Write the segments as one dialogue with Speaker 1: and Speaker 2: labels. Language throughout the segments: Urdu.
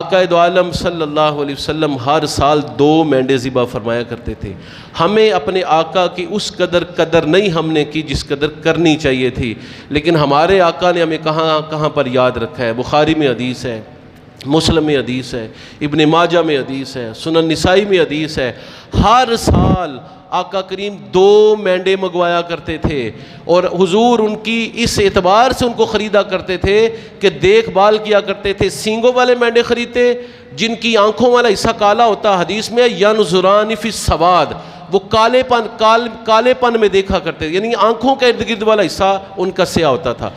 Speaker 1: آقا دو عالم صلی اللہ علیہ وسلم ہر سال 2 مینڈے ذبح فرمایا کرتے تھے۔ ہمیں اپنے آقا کی اس قدر نہیں ہم نے کی جس قدر کرنی چاہیے تھی، لیکن ہمارے آقا نے ہمیں کہاں پر یاد رکھا ہے۔ بخاری میں حدیث ہے، مسلم میں حدیث ہے، ابن ماجہ میں حدیث ہے، سنن نسائی میں حدیث ہے، ہر سال آقا کریم 2 مینڈے منگوایا کرتے تھے، اور حضور ان کی اس اعتبار سے ان کو خریدا کرتے تھے کہ دیکھ بھال کیا کرتے تھے۔ سینگوں والے مینڈے خریدتے جن کی آنکھوں والا حصہ کالا ہوتا، حدیث میں ینظران فی السواد، وہ کالے پن میں دیکھا کرتے تھے، یعنی آنکھوں کے ارد گرد والا حصہ ان کا سیاہ ہوتا تھا۔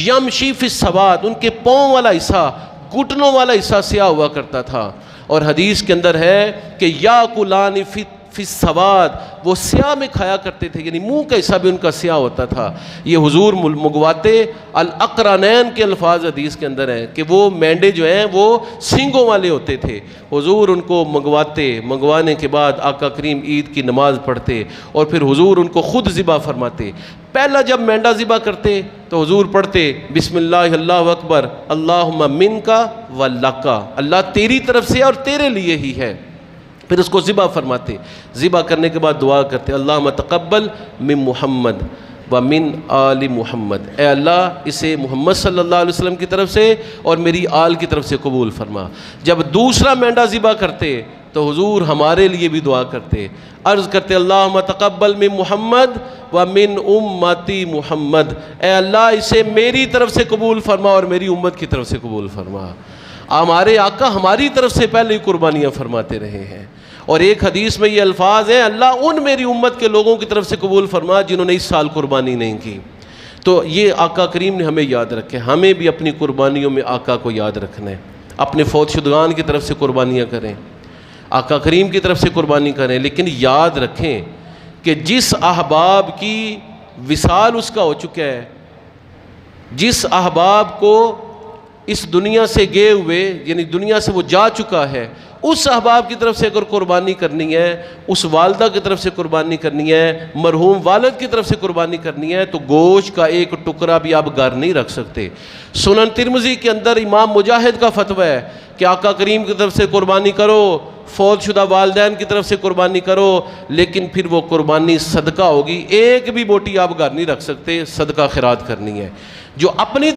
Speaker 1: یمشی فی السواد، ان کے پاؤں والا حصہ، گھٹنوں والا حصہ سیاہ ہوا کرتا تھا۔ اور حدیث کے اندر ہے کہ یاکلان فی السواد، وہ سیاہ میں کھایا کرتے تھے، یعنی منہ کا حصہ بھی ان کا سیاہ ہوتا تھا۔ یہ حضور منگواتے الاقرنین کے الفاظ حدیث کے اندر ہیں کہ وہ مینڈے جو ہیں وہ سینگوں والے ہوتے تھے۔ حضور ان کو منگوانے کے بعد آقا کریم عید کی نماز پڑھتے اور پھر حضور ان کو خود ذبح فرماتے۔ پہلا جب مینڈا ذبح کرتے تو حضور پڑھتے بسم اللہ اللہ اکبر اللہم منکا ولکا، اللہ تیری طرف سے اور تیرے لیے ہی ہے۔ پھر اس کو ذبح فرماتے، ذبح کرنے کے بعد دعا کرتے اللہم تقبل من محمد ومن آل محمد، اے اللہ اسے محمد صلی اللہ علیہ وسلم کی طرف سے اور میری آل کی طرف سے قبول فرما۔ جب دوسرا مینڈا ذبح کرتے تو حضور ہمارے لیے بھی دعا کرتے، عرض کرتے اللہم تقبل من محمد ومن امتی محمد، اے اللہ اسے میری طرف سے قبول فرما اور میری امت کی طرف سے قبول فرما۔ ہمارے آقا ہماری طرف سے پہلے ہی قربانیاں فرماتے رہے ہیں، اور ایک حدیث میں یہ الفاظ ہیں اللہ ان میری امت کے لوگوں کی طرف سے قبول فرما جنہوں نے اس سال قربانی نہیں کی۔ تو یہ آقا کریم نے ہمیں یاد رکھے، ہمیں بھی اپنی قربانیوں میں آقا کو یاد رکھنا ہے۔ اپنے فوت شدگان کی طرف سے قربانیاں کریں، آقا کریم کی طرف سے قربانی کریں، لیکن یاد رکھیں کہ جس احباب کی وصال اس کا ہو چکا ہے، جس احباب کو اس دنیا سے گئے ہوئے یعنی دنیا سے وہ جا چکا ہے، اس احباب کی طرف سے اگر قربانی کرنی ہے، اس والدہ کی طرف سے قربانی کرنی ہے، مرحوم والد کی طرف سے قربانی کرنی ہے، تو گوشت کا ایک ٹکڑا بھی آپ گھر نہیں رکھ سکتے۔ سنن ترمذی کے اندر امام مجاہد کا فتویٰ ہے کہ آقا کریم کی طرف سے قربانی کرو، فوت شدہ والدین کی طرف سے قربانی کرو، لیکن پھر وہ قربانی صدقہ ہوگی، ایک بھی بوٹی آپ گھر نہیں رکھ سکتے، صدقہ خیرات کرنی ہے۔ جو اپنی